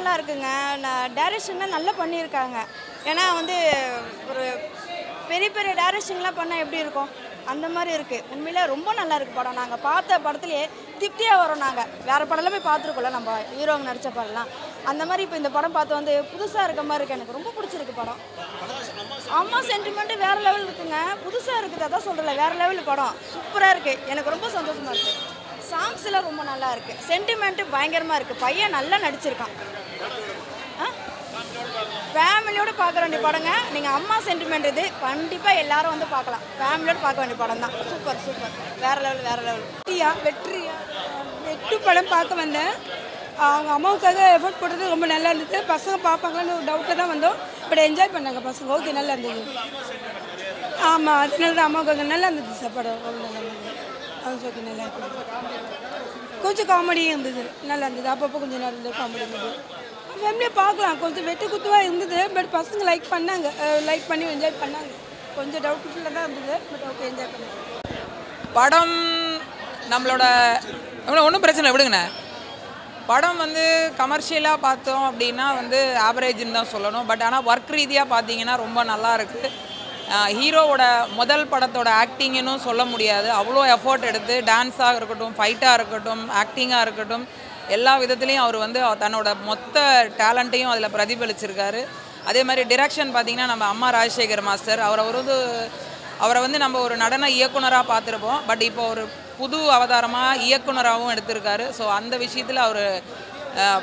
நல்லா இருக்குங்க. டைரக்ஷன்லாம் நல்லா பண்ணியிருக்காங்க. ஏன்னா வந்து ஒரு பெரிய பெரிய டைரக்ஷன்லாம் பண்ணால் எப்படி இருக்கும் அந்த மாதிரி இருக்குது. உண்மையிலே ரொம்ப நல்லா இருக்குது படம். நாங்கள் பார்த்த படத்துலேயே திருப்தியாக வரோம். நாங்கள் வேறு படம்லாம் போய் பார்த்துருக்கோம்ல, நம்ம ஹீரோங்க நடித்த படம்லாம். அந்த மாதிரி இப்போ இந்த படம் பார்த்து வந்து புதுசாக இருக்க மாதிரி இருக்குது. எனக்கு ரொம்ப பிடிச்சிருக்கு படம். அம்மா சென்டிமெண்ட்டு வேறு லெவல் இருக்குங்க. புதுசாக இருக்குது, அதான் சொல்கிறல, வேறு லெவல் படம். சூப்பராக இருக்குது. எனக்கு ரொம்ப சந்தோஷமாக இருக்குது. சாங்ஸ்லாம் ரொம்ப நல்லா இருக்குது. சென்டிமெண்ட்டு பயங்கரமாக இருக்குது. பையன் நல்லா நடிச்சிருக்கான். ஃபேமிலியோடு பார்க்க வேண்டிய படங்க. நீங்கள் அம்மா சென்டிமெண்ட் இது கண்டிப்பாக எல்லாரும் வந்து பார்க்கலாம். ஃபேமிலியோடு பார்க்க வேண்டிய படம் தான். சூப்பர் சூப்பர், வேறு லெவல் வேறு லெவல். வெட்டு படம் பார்க்க வந்தேன். அவங்க அம்மாவுக்காக எஃபர்ட் போடுறது ரொம்ப நல்லா இருந்தது. பசங்க பார்ப்பாங்களான்னு ஒரு டவுட்டில் தான் வந்தோம். பட் என்ஜாய் பண்ணாங்க பசங்க. ஓகே, நல்லா இருந்தது. ஆமாம், அதனால தான் அம்மாவுக்காக நல்லா இருந்தது சார் படம். ரொம்ப நல்லா இருந்தது. அவங்க ஓகே, நல்லா இருந்தது. கொஞ்சம் காமெடியும் இருந்தது, நல்லா இருந்தது. அப்பப்போ கொஞ்சம் நல்லா காமெடி இருந்தது. ஃபேமிலியாக பார்க்கலாம். கொஞ்சம் வெட்டு குத்துவாக இருந்தது. பட் பசங்க லைக் பண்ணாங்க, லைக் பண்ணி என்ஜாய் பண்ணாங்க. கொஞ்சம் டவுட்ஃபுல்லாக தான் இருந்தது. பட் ஓகே, என்ஜாய் பண்ணாங்க. படம் நம்மளோட ஒன்றும் பிரச்சனை விடுங்கண்ணே. படம் வந்து கமர்ஷியலாக பார்த்தோம் அப்படின்னா வந்து ஆவரேஜ்னு தான் சொல்லணும். பட் ஆனால் ஒர்க் ரீதியாக பார்த்தீங்கன்னா ரொம்ப நல்லா இருக்குது. ஹீரோவோட முதல் படத்தோட ஆக்டிங்னு சொல்ல முடியாது. அவ்வளோ எஃபோர்ட் எடுத்து டான்ஸாக இருக்கட்டும், ஃபைட்டாக இருக்கட்டும், ஆக்டிங்காக இருக்கட்டும், எல்லா விதத்துலேயும் அவர் வந்து தன்னோட மொத்த டேலண்ட்டையும் அதில் பிரதிபலிச்சிருக்காரு. அதே மாதிரி டிரெக்ஷன் பார்த்திங்கன்னா நம்ம அம்மா ராஜசேகர் மாஸ்டர் அவரை வந்து நம்ம ஒரு நடன இயக்குனராக பார்த்துருப்போம். பட் இப்போ ஒரு புது அவதாரமாக இயக்குனராகவும் எடுத்திருக்காரு. ஸோ அந்த விஷயத்தில் அவர்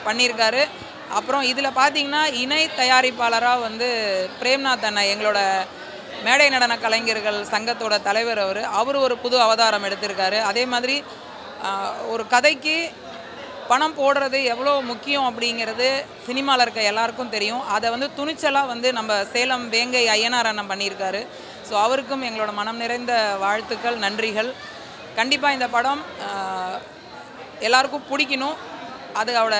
பண்ணியிருக்காரு. அப்புறம் இதில் பார்த்திங்கன்னா இணை தயாரிப்பாளராக வந்து பிரேம்நாத் அண்ணா, எங்களோட மேடை நடன கலைஞர்கள் சங்கத்தோட தலைவர், அவர் ஒரு புது அவதாரம் எடுத்திருக்காரு. அதே மாதிரி ஒரு கதைக்கு பணம் போடுறது எவ்வளோ முக்கியம் அப்படிங்கிறது சினிமாவில் இருக்க எல்லாருக்கும் தெரியும். அதை வந்து துணிச்சலாக வந்து நம்ம சேலம் வேங்கை ஐயனார் அண்ணன் பண்ணியிருக்காரு. ஸோ அவருக்கும் எங்களோட மனம் நிறைந்த வாழ்த்துக்கள், நன்றிகள். கண்டிப்பாக இந்த படம் எல்லாருக்கும் பிடிக்கணும். அதோட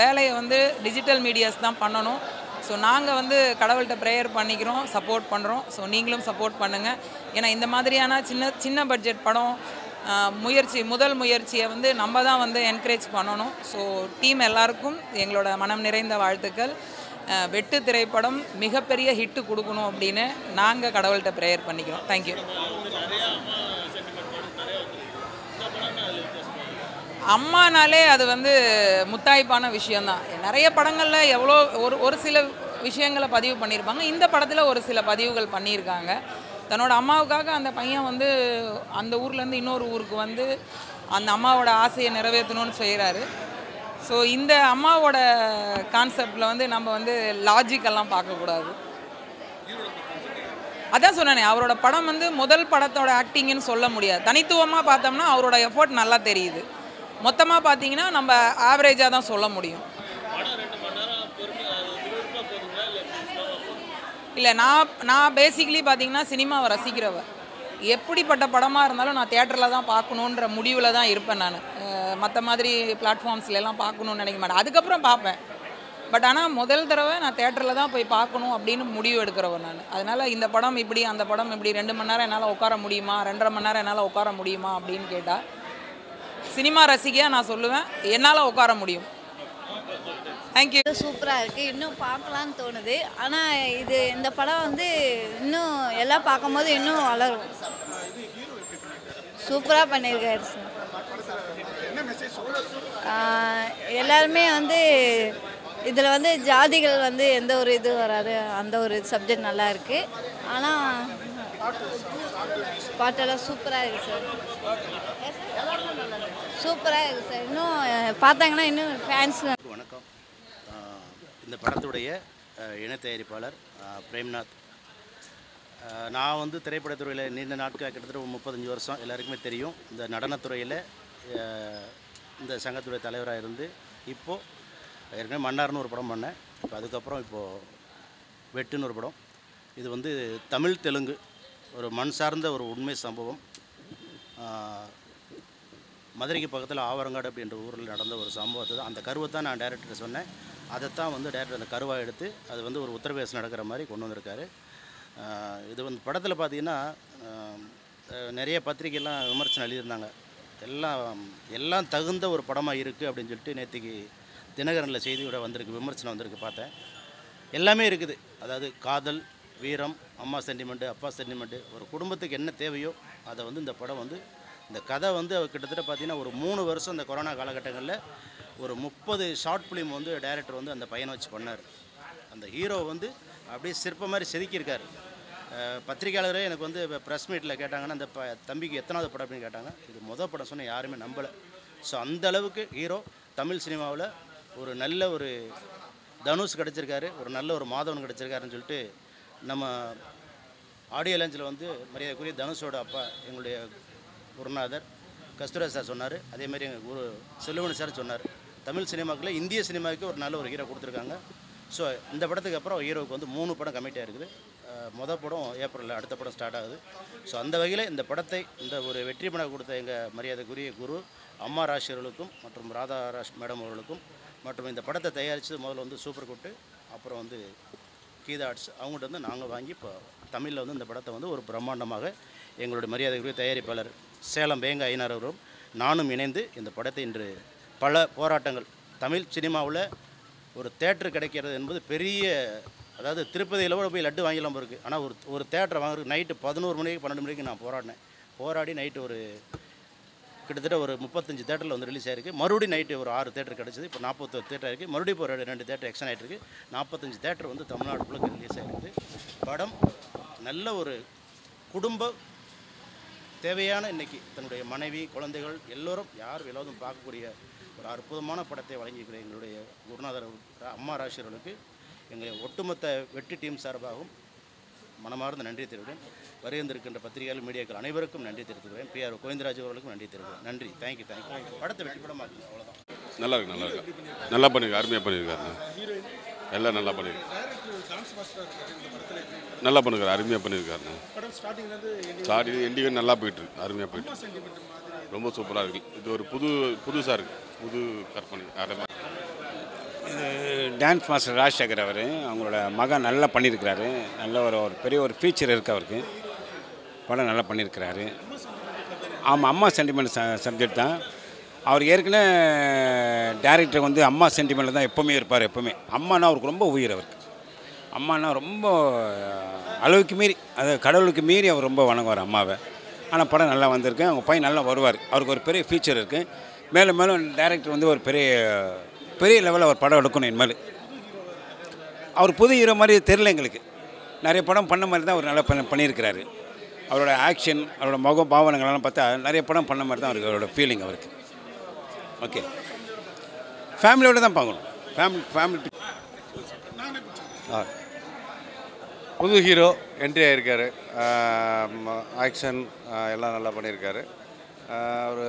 வேலையை வந்து டிஜிட்டல் மீடியாஸ் தான் பண்ணணும். ஸோ நாங்கள் வந்து கடவுள்கிட்ட ப்ரேயர் பண்ணிக்கிறோம், சப்போர்ட் பண்ணுறோம். ஸோ நீங்களும் சப்போர்ட் பண்ணுங்கள். ஏன்னா இந்த மாதிரியான சின்ன பட்ஜெட் படம் முதல் முயற்சியை வந்து நம்ம தான் வந்து என்கரேஜ் பண்ணணும். ஸோ டீம் எல்லாருக்கும் எங்களோட மனம் நிறைந்த வாழ்த்துக்கள். வெட்டு திரைப்படம் மிகப்பெரிய ஹிட்டு கொடுக்கணும் அப்படின்னு நாங்கள் கடவுள்கிட்ட ப்ரேயர் பண்ணிக்கிறோம். தேங்க்யூ. அம்மானாலே அது வந்து முத்தாய்ப்பான விஷயந்தான். நிறைய படங்களில் எவ்வளோ ஒரு சில விஷயங்களை பதிவு பண்ணியிருப்பாங்க. இந்த படத்தில் ஒரு சில பதிவுகள் பண்ணியிருக்காங்க. தன்னோட அம்மாவுக்காக அந்த பையன் வந்து அந்த ஊர்லேருந்து இன்னொரு ஊருக்கு வந்து அந்த அம்மாவோட ஆசையை நிறைவேற்றணும்னு செய்கிறாரு. ஸோ இந்த அம்மாவோட கான்செப்டில் வந்து நம்ம வந்து லாஜிக்கெல்லாம் பார்க்கக்கூடாது. அதான் சொன்னேனே, அவரோட படம் வந்து முதல் படத்தோட ஆக்டிங்னு சொல்ல முடியாது. தனித்துவமாக பார்த்தோம்னா அவரோட எஃபோர்ட் நல்லா தெரியுது. மொத்தமாக பார்த்தீங்கன்னா நம்ம ஆவரேஜாக தான் சொல்ல முடியும். இல்லை, நான் பேசிக்கலி பார்த்தீங்கன்னா சினிமாவை ரசிக்கிறவர். எப்படிப்பட்ட படமாக இருந்தாலும் நான் தியேட்டரில் தான் பார்க்கணுன்ற முடிவில் தான் இருப்பேன். நான் மற்ற மாதிரி பிளாட்ஃபார்ம்ஸ்லாம் பார்க்கணுன்னு நினைக்க மாட்டேன். அதுக்கப்புறம் பார்ப்பேன். பட் ஆனால் முதல் தடவை நான் தியேட்டரில் தான் போய் பார்க்கணும் அப்படின்னு முடிவு எடுக்கிறவர் நான். அதனால் இந்த படம் இப்படி, அந்த படம் இப்படி 2 மணி நேரம் என்னால் உட்கார முடியுமா, 2.5 மணி நேரம் என்னால் உட்கார முடியுமா அப்படின்னு கேட்டால் சினிமா ரசிகையாக நான் சொல்லுவேன், என்னால் உட்கார முடியும். தேங்க்யூ. சூப்பராக இருக்குது. இன்னும் பார்க்கலான்னு தோணுது. ஆனால் இந்த படம் வந்து இன்னும் எல்லாம் பார்க்கும்போது இன்னும் வளரும். சூப்பராக பண்ணியிருக்காரு சார். எல்லாருமே வந்து இதில் வந்து ஜாதிகள் வந்து எந்த ஒரு இது வராது. அந்த ஒரு சப்ஜெக்ட் நல்லா இருக்குது. ஆனால் பாட்டெல்லாம் சூப்பராக இருக்குது சார். சூப்பராக இருக்குது சார். இன்னும் பார்த்தாங்கன்னா இன்னும் ஃபேன்ஸ். வணக்கம். இந்த படத்துடைய இணை தயாரிப்பாளர் பிரேம்நாத். நான் வந்து திரைப்படத்துறையில் நீண்ட நாட்கள், கிட்டத்தட்ட 35 வருஷம் எல்லாருக்குமே தெரியும். இந்த நடனத்துறையில் இந்த சங்கத்துடைய தலைவராக இருந்து இப்போது ஏற்கனவே மன்னார்னு ஒரு படம் பண்ணேன். இப்போ அதுக்கப்புறம் இப்போது வெட்டுன்னு ஒரு படம். இது வந்து தமிழ் தெலுங்கு ஒரு மண் சார்ந்த ஒரு உண்மை சம்பவம். மதுரைக்கு பக்கத்தில் ஆவரங்காடு அப்படின்ற ஊரில் நடந்த ஒரு சம்பவத்தை தான், அந்த கருவை தான் நான் டைரக்டர் சொன்னேன். அதைத்தான் வந்து டைரக்டர் அந்த கருவாக எடுத்து அது வந்து ஒரு உத்தரவேசம் நடக்கிற மாதிரி கொண்டு வந்திருக்காரு. இது வந்து படத்தில் பார்த்திங்கன்னா நிறைய பத்திரிகைலாம் விமர்சனம் எழுதியிருந்தாங்க. எல்லாம் தகுந்த ஒரு படமாக இருக்குது அப்படின்னு சொல்லிட்டு நேற்றுக்கு தினகரனில் செய்தியோட வந்திருக்கு, விமர்சனம் வந்திருக்கு, பார்த்தேன். எல்லாமே இருக்குது. அதாவது காதல், வீரம், அம்மா சென்டிமெண்ட்டு, அப்பா சென்டிமெண்ட்டு, ஒரு குடும்பத்துக்கு என்ன தேவையோ அதை வந்து இந்த படம் வந்து இந்த கதை வந்து கிட்டத்தட்ட பார்த்திங்கன்னா ஒரு 3 வருஷம் இந்த கொரோனா காலகட்டங்களில் ஒரு 30 ஷார்ட் ஃபிலிம் வந்து டைரக்டர் வந்து அந்த பையனை வச்சு பண்ணார். அந்த ஹீரோ வந்து அப்படியே சிற்ப மாதிரி செதுக்கியிருக்கார். பத்திரிகையாளரே எனக்கு வந்து ப்ரெஸ் மீட்டில் கேட்டாங்கன்னா அந்த தம்பிக்கு எத்தனாவது படம் அப்படின்னு கேட்டாங்க. இது மொதல் படம் சொன்னால் யாருமே நம்பலை. ஸோ அந்த அளவுக்கு ஹீரோ தமிழ் சினிமாவில் ஒரு நல்ல ஒரு தனுஷ் கிடச்சிருக்காரு, ஒரு நல்ல ஒரு மாதவன் கிடச்சிருக்காருன்னு சொல்லிட்டு நம்ம ஆடியோ லான்ச்சில் வந்து மரியாதைக்குரிய தனுஷோட அப்பா எங்களுடைய குருநாதர் கஸ்தூராஜ் சார் சொன்னார். அதேமாதிரி எங்கள் குரு செல்வமணி சார் சொன்னார். தமிழ் சினிமாக்குள்ளே இந்திய சினிமாவுக்கு ஒரு நல்ல ஒரு ஹீரோ கொடுத்துருக்காங்க. ஸோ இந்த படத்துக்கு அப்புறம் ஹீரோவுக்கு வந்து 3 படம் கமிட்டியாக இருக்குது. மொதல் படம் ஏப்ரலில், அடுத்த படம் ஸ்டார்ட் ஆகுது. ஸோ அந்த வகையில் இந்த படத்தை இந்த ஒரு வெற்றி படம் கொடுத்த எங்கள் மரியாதைக்குரிய குரு அம்மா ராஷ் அவர்களுக்கும் மற்றும் ராதா ராஷ் மேடம் அவர்களுக்கும் மற்றும் இந்த படத்தை தயாரித்து முதல்ல வந்து சூப்பர் குட்டு, அப்புறம் வந்து கீதா ஆர்ட்ஸ் அவங்கள்ட்ட வந்து நாங்கள் வாங்கி இப்போ தமிழில் வந்து இந்த படத்தை வந்து ஒரு பிரம்மாண்டமாக எங்களுடைய மரியாதைக்குரிய தயாரிப்பாளர் சேலம் வேங்க ஐயனார் அவரும் நானும் இணைந்து இந்த படத்தை இன்று பல போராட்டங்கள் தமிழ் சினிமாவில் ஒரு தேட்டர் கிடைக்கிறது என்பது பெரிய, அதாவது திருப்பதியில் கூட போய் லட்டு வாங்கிலாம் இருக்குது. ஆனால் ஒரு தேட்டரை வாங்குறதுக்கு நைட்டு 11 மணிக்கு 12 மணிக்கு நான் போராடி நைட்டு ஒரு கிட்டத்தட்ட ஒரு 35 தேட்டரில் வந்து ரிலீஸ் ஆகிருக்கு. மறுபடியும் நைட்டு ஒரு 6 தேட்டர் கிடச்சிது. இப்போ 41 தேட்டர் இருக்குது. மறுபடியும் இப்போ 2 தேட்டர் எக்ஸ்டன் ஆகிட்டு இருக்குது. 45 தேட்டர் வந்து தமிழ்நாடு ஃபுல்லாக ரிலீஸ் ஆகிருக்குது. படம் நல்ல ஒரு குடும்ப தேவையான, இன்றைக்கி தன்னுடைய மனைவி குழந்தைகள் எல்லோரும் யார் எல்லோரும் பார்க்கக்கூடிய ஒரு அற்புதமான படத்தை வழங்கியிருக்கிற எங்களுடைய குருநாதர் அம்மா ராசியர்களுக்கு எங்கள் ஒட்டுமொத்த வெற்றி டீம் சார்பாகவும் மனமார்ந்த நன்றி தெரிவிக்கிறேன். வருகின்றிருக்கின்ற பத்திரிகையாளர், மீடியாக்கள் அனைவருக்கும் நன்றி தெரிவித்துக்கிறேன். பிஆர் கோவிந்தராஜ் அவர்களுக்கும் நன்றி தெரிவிக்கிறேன். நன்றி, தேங்க்யூ. படத்தை வெற்றி படமாக அவ்வளோதான். நல்லா இருக்கு. நல்லா பண்ணியிருக்காரு, அருமையாக பண்ணியிருக்காரு. எல்லாம் நல்லா பண்ணியிருக்காரு. நல்லா பண்ணிருக்காரு, அருமையாக பண்ணியிருக்காரு. ஸ்டார்டிங் எண்டிங் நல்லா போயிட்டுருக்கு, அருமையாக போயிட்டு ரொம்ப சூப்பராக இருக்குது. இது ஒரு புதுசாக இருக்குது, புது கற்பனை. இது டான்ஸ் மாஸ்டர் ராஜசேகர் அவர், அவங்களோட மகன் நல்லா பண்ணியிருக்கிறாரு. நல்ல ஒரு பெரிய ஒரு ஃபீச்சர் இருக்குது அவருக்கு. படம் நல்லா பண்ணியிருக்கிறாரு. ஆமாம், அம்மா சென்டிமெண்ட் சப்ஜெக்ட் தான். அவர் ஏற்கனவே டைரக்டர் வந்து அம்மா சென்டிமெண்ட்டில் தான் எப்போவுமே இருப்பார். எப்போவுமே அம்மானா அவருக்கு ரொம்ப உயிர். அவருக்கு அம்மானா ரொம்ப அளவுக்கு மீறி, அது கடவுளுக்கு மீறி அவர் ரொம்ப வணங்குவார் அம்மாவை. ஆனால் படம் நல்லா வந்திருக்கு. அவங்க பையன் நல்லா வருவார். அவருக்கு ஒரு பெரிய ஃபியூச்சர் இருக்குது. மேலும் மேலும் டைரக்டர் வந்து ஒரு பெரிய லெவலில் அவர் படம் எடுக்கணும். இனிமேல் அவர் புது ஹீரோ மாதிரி தெரியல எங்களுக்கு. நிறைய படம் பண்ண மாதிரி தான் அவர் நல்லா பண்ணியிருக்கிறாரு. அவரோட ஆக்ஷன், அவரோட முக பாவனைகள்லாம் பார்த்தா நிறைய படம் பண்ண மாதிரி தான் அவரோட ஃபீலிங் அவருக்கு. ஓகே, ஃபேமிலியோடு தான் பார்க்கணும். ஃபேமிலி புது ஹீரோ என்ட்ரி ஆகியிருக்காரு. ஆக்ஷன் எல்லாம் நல்லா பண்ணியிருக்காரு. ஒரு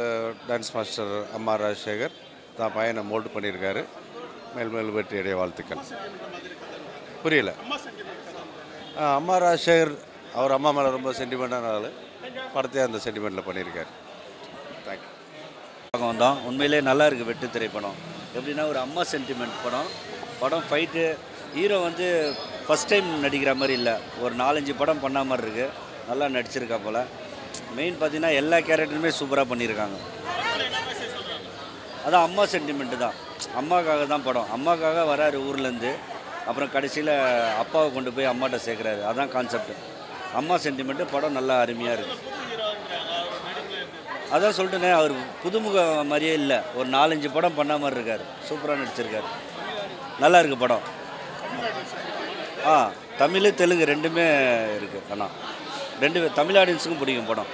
டான்ஸ் மாஸ்டர் அம்மா ராஜசேகர் தான் பையனை மோல்டு பண்ணியிருக்காரு. மேல் வெற்றியடைய வாழ்த்துக்கள். புரியல. அம்மா ராஜசேகர் அவர் அம்மா மேலே ரொம்ப சென்டிமெண்ட்டான ஆள். படத்தையே அந்த சென்டிமெண்ட்டில் பண்ணியிருக்காரு. தேங்க்யூ. பக்கம் வந்தோம். உண்மையிலே நல்லா இருக்குது வெற்றி திரைப்படம். எப்படின்னா ஒரு அம்மா சென்டிமெண்ட் படம் ஃபைட்டு. ஹீரோ வந்து ஃபஸ்ட் டைம் நடிக்கிற மாதிரி இல்லை, ஒரு 4-5 படம் பண்ண மாதிரி இருக்குது. நல்லா நடிச்சிருக்கா போல். மெயின் பார்த்தீங்கன்னா எல்லா கேரக்டருமே சூப்பராக பண்ணியிருக்காங்க. அதான் அம்மா சென்டிமெண்ட்டு தான். அம்மாக்காக தான் படம். அம்மாக்காக வராரு ஊர்லேருந்து. அப்புறம் கடைசியில் அப்பாவை கொண்டு போய் அம்மாட்ட சேர்க்குறாரு. அதான் கான்செப்ட். அம்மா சென்டிமெண்ட்டு படம் நல்லா அருமையாக இருக்குது. அதான் சொல்லிட்டுனே, அவர் புதுமுக மாதிரியே இல்லை, ஒரு 4-5 படம் பண்ண மாதிரி இருக்கார். சூப்பராக நடிச்சிருக்காரு. நல்லா இருக்குது படம். தமிழ் தெலுங்கு ரெண்டுமே இருக்குது. ஆனால் தமிழ் ஆடியன்ஸுக்கும் பிடிக்கும் படம்.